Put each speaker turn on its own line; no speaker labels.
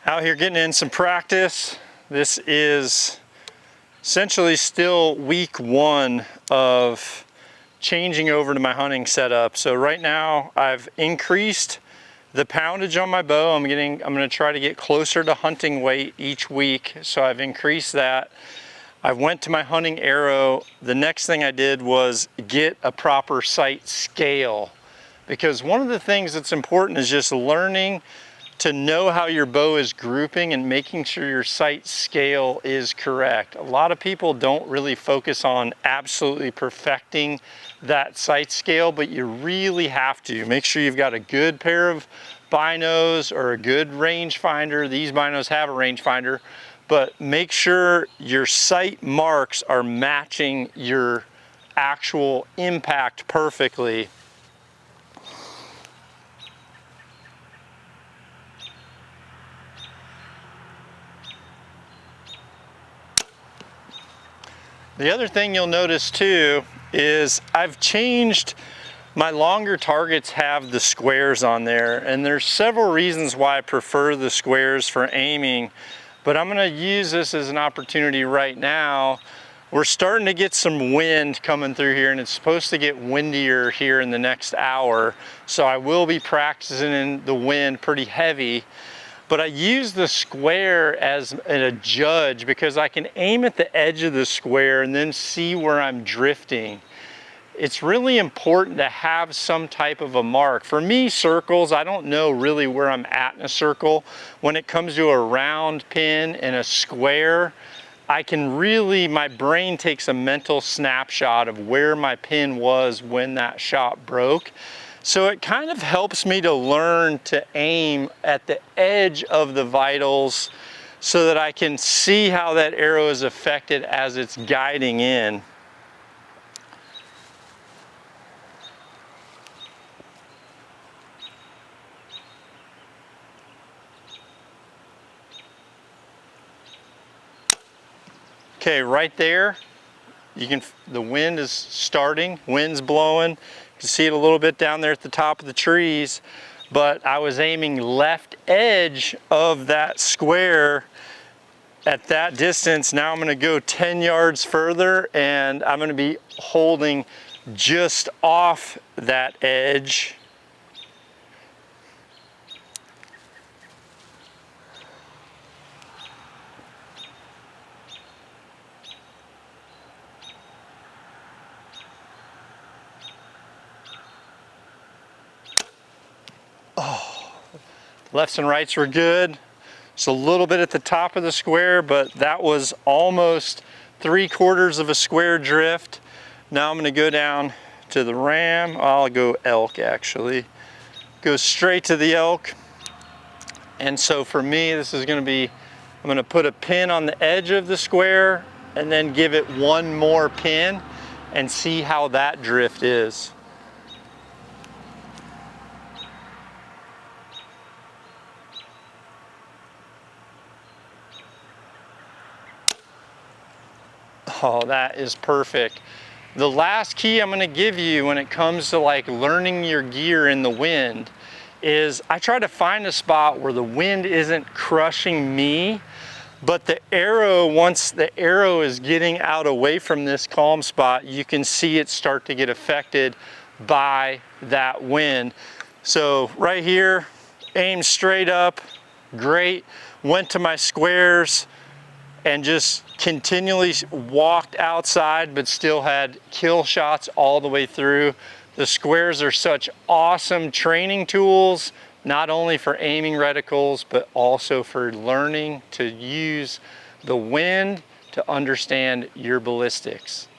Out here getting in some practice. This is essentially still week one of changing over to my hunting setup. So right now I've increased the poundage on my bow. I'm gonna try to get closer to hunting weight each week. So I've increased that. I went to my hunting arrow. The next thing I did was get a proper sight scale, because one of the things that's important is just learning to know how your bow is grouping and making sure your sight scale is correct. A lot of people don't really focus on absolutely perfecting that sight scale, but you really have to. Make sure you've got a good pair of binos or a good rangefinder. These binos have a rangefinder, but make sure your sight marks are matching your actual impact perfectly. The other thing you'll notice too is I've changed, my longer targets have the squares on there, and there's several reasons why I prefer the squares for aiming, but I'm gonna use this as an opportunity right now. We're starting to get some wind coming through here, and it's supposed to get windier here in the next hour, so I will be practicing in the wind pretty heavy. But I use the square as a judge because I can aim at the edge of the square and then see where I'm drifting. It's really important to have some type of a mark. For me, circles, I don't know really where I'm at in a circle. When it comes to a round pin and a square, I can really, my brain takes a mental snapshot of where my pin was when that shot broke. So it kind of helps me to learn to aim at the edge of the vitals so that I can see how that arrow is affected as it's guiding in. Okay, right there, the wind is starting, wind's blowing. You can see it a little bit down there at the top of the trees, but I was aiming left edge of that square at that distance. Now I'm gonna go 10 yards further and I'm gonna be holding just off that edge. Oh, lefts and rights were good. Just a little bit at the top of the square, but that was almost 3/4 of a square drift. Now I'm gonna go down to the ram. I'll go elk actually. Go straight to the elk. And so for me, this is gonna be, I'm gonna put a pin on the edge of the square and then give it one more pin and see how that drift is. Oh, that is perfect. The last key I'm gonna give you when it comes to like learning your gear in the wind is I try to find a spot where the wind isn't crushing me, but the arrow, once the arrow is getting out away from this calm spot, you can see it start to get affected by that wind. So right here, aim straight up, great. Went to my squares and just continually walked outside, but still had kill shots all the way through. The squares are such awesome training tools, not only for aiming reticles, but also for learning to use the wind to understand your ballistics.